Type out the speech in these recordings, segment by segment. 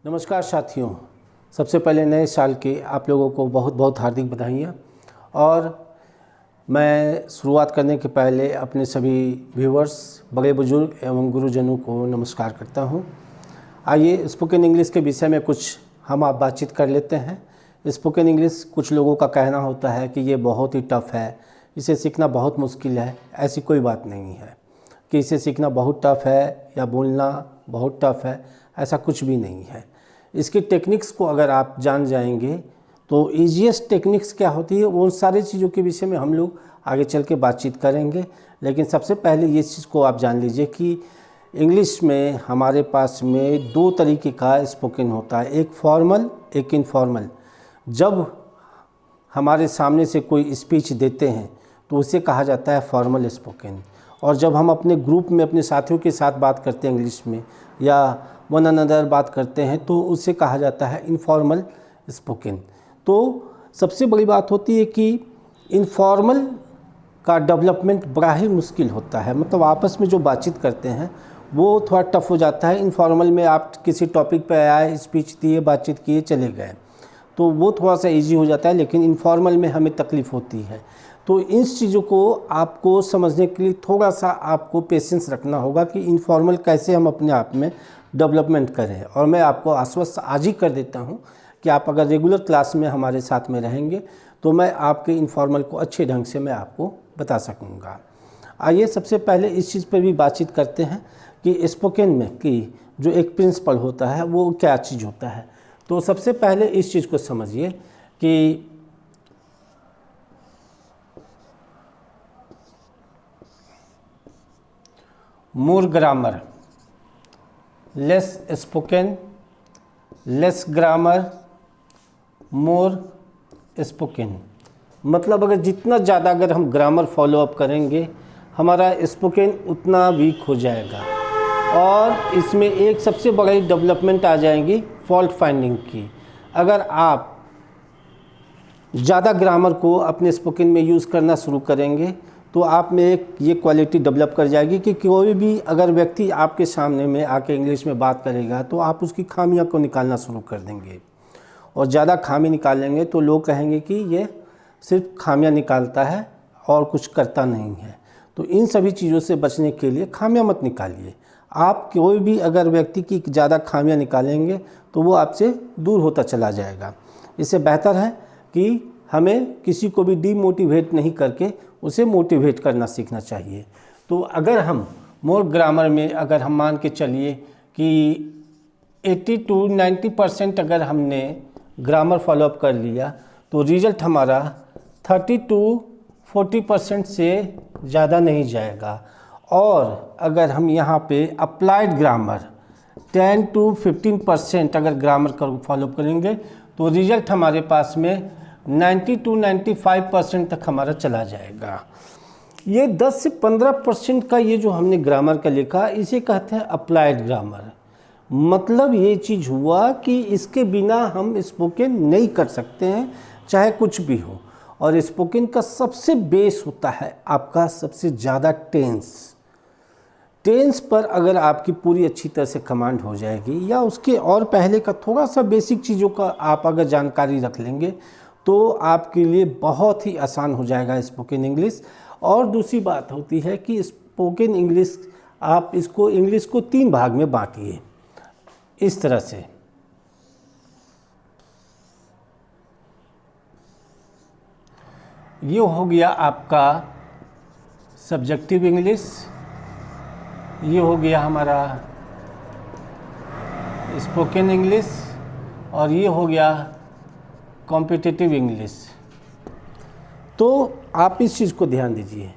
नमस्कार साथियों, सबसे पहले नए साल के आप लोगों को बहुत बहुत हार्दिक बधाइयाँ। और मैं शुरुआत करने के पहले अपने सभी व्यूवर्स, बड़े बुजुर्ग एवं गुरुजनों को नमस्कार करता हूँ। आइए स्पोकन इंग्लिश के विषय में कुछ हम आप बातचीत कर लेते हैं। स्पोकन इंग्लिश कुछ लोगों का कहना होता है कि ये बहुत ही टफ़ है, इसे सीखना बहुत मुश्किल है। ऐसी कोई बात नहीं है कि इसे सीखना बहुत टफ़ है या बोलना बहुत टफ़ है, ऐसा कुछ भी नहीं है। इसकी टेक्निक्स को अगर आप जान जाएंगे तो ईजीएस्ट टेक्निक्स क्या होती है, उन सारी चीज़ों के विषय में हम लोग आगे चल के बातचीत करेंगे। लेकिन सबसे पहले ये चीज़ को आप जान लीजिए कि इंग्लिश में हमारे पास में दो तरीके का स्पोकन होता है, एक फॉर्मल, एक इनफॉर्मल। जब हमारे सामने से कोई स्पीच देते हैं तो उसे कहा जाता है फॉर्मल स्पोकन, और जब हम अपने ग्रुप में अपने साथियों के साथ बात करते हैं इंग्लिश में या वन अनदर बात करते हैं तो उसे कहा जाता है इनफॉर्मल स्पोकन। तो सबसे बड़ी बात होती है कि इनफॉर्मल का डेवलपमेंट बड़ा ही मुश्किल होता है, मतलब आपस में जो बातचीत करते हैं वो थोड़ा टफ हो जाता है। इनफॉर्मल में आप किसी टॉपिक पे आए, स्पीच दिए, बातचीत किए, चले गए, तो वो थोड़ा सा इजी हो जाता है। लेकिन इनफॉर्मल में हमें तकलीफ़ होती है। तो इन चीज़ों को आपको समझने के लिए थोड़ा सा आपको पेशेंस रखना होगा कि इनफॉर्मल कैसे हम अपने आप में डेवलपमेंट करें। और मैं आपको आश्वस्त आज ही कर देता हूं कि आप अगर रेगुलर क्लास में हमारे साथ में रहेंगे तो मैं आपके इनफॉर्मल को अच्छे ढंग से मैं आपको बता सकूंगा। आइए सबसे पहले इस चीज़ पर भी बातचीत करते हैं कि स्पोकन में कि जो एक प्रिंसिपल होता है वो क्या चीज़ होता है। तो सबसे पहले इस चीज़ को समझिए कि more grammar, less spoken, less grammar, more spoken. मतलब अगर जितना ज़्यादा अगर हम ग्रामर फॉलो अप करेंगे हमारा स्पोकन उतना वीक हो जाएगा। और इसमें एक सबसे बड़ी डेवलपमेंट आ जाएगी फॉल्ट फाइंडिंग की। अगर आप ज़्यादा ग्रामर को अपने स्पोकन में यूज़ करना शुरू करेंगे तो आप में एक ये क्वालिटी डेवलप कर जाएगी कि कोई भी अगर व्यक्ति आपके सामने में आके इंग्लिश में बात करेगा तो आप उसकी खामियां को निकालना शुरू कर देंगे। और ज़्यादा खामी निकालेंगे तो लोग कहेंगे कि ये सिर्फ खामियां निकालता है और कुछ करता नहीं है। तो इन सभी चीज़ों से बचने के लिए खामियां मत निकालिए। आप कोई भी अगर व्यक्ति की ज़्यादा खामियां निकालेंगे तो वो आपसे दूर होता चला जाएगा। इससे बेहतर है कि हमें किसी को भी डीमोटिवेट नहीं करके उसे मोटिवेट करना सीखना चाहिए। तो अगर हम मोर ग्रामर में अगर हम मान के चलिए कि 80 to 90% अगर हमने ग्रामर फॉलोअप कर लिया तो रिज़ल्ट हमारा 30 to 40% से ज़्यादा नहीं जाएगा। और अगर हम यहाँ पे अप्लाइड ग्रामर 10 to 15% अगर ग्रामर का फॉलोअप करेंगे तो रिज़ल्ट हमारे पास में 90 to 95% तक हमारा चला जाएगा। ये 10 से 15% का ये जो हमने ग्रामर का लिखा इसे कहते हैं अप्लाइड ग्रामर। मतलब ये चीज़ हुआ कि इसके बिना हम स्पोकन नहीं कर सकते हैं, चाहे कुछ भी हो। और स्पोकन का सबसे बेस होता है आपका सबसे ज़्यादा टेंस पर अगर आपकी पूरी अच्छी तरह से कमांड हो जाएगी या उसके और पहले का थोड़ा सा बेसिक चीज़ों का आप अगर जानकारी रख लेंगे तो आपके लिए बहुत ही आसान हो जाएगा स्पोकन इंग्लिश। और दूसरी बात होती है कि स्पोकन इंग्लिश आप इसको इंग्लिश को 3 भाग में बांटिए इस तरह से। ये हो गया आपका सब्जेक्टिव इंग्लिश, ये हो गया हमारा स्पोकन इंग्लिश, और ये हो गया कॉम्पिटिटिव इंग्लिश। तो आप इस चीज़ को ध्यान दीजिए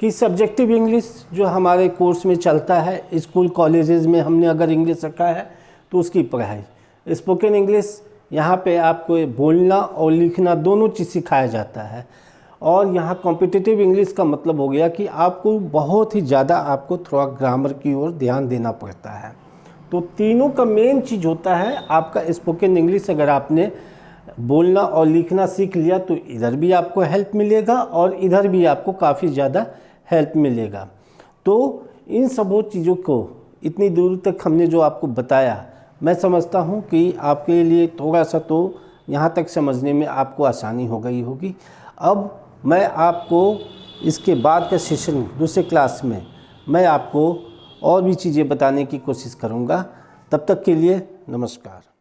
कि सब्जेक्टिव इंग्लिश जो हमारे कोर्स में चलता है, स्कूल कॉलेजेस में हमने अगर इंग्लिश रखा है तो उसकी पढ़ाई। स्पोकन इंग्लिश यहाँ पे आपको बोलना और लिखना दोनों चीज़ सिखाया जाता है। और यहाँ कॉम्पिटिटिव इंग्लिश का मतलब हो गया कि आपको बहुत ही ज़्यादा आपको थोड़ा ग्रामर की ओर ध्यान देना पड़ता है। तो तीनों का मेन चीज़ होता है आपका स्पोकन इंग्लिश। अगर आपने बोलना और लिखना सीख लिया तो इधर भी आपको हेल्प मिलेगा और इधर भी आपको काफ़ी ज़्यादा हेल्प मिलेगा। तो इन सब चीज़ों को इतनी दूर तक हमने जो आपको बताया मैं समझता हूँ कि आपके लिए थोड़ा सा तो यहाँ तक समझने में आपको आसानी हो गई होगी। अब मैं आपको इसके बाद का सेशन दूसरे क्लास में मैं आपको और भी चीज़ें बताने की कोशिश करूँगा। तब तक के लिए नमस्कार।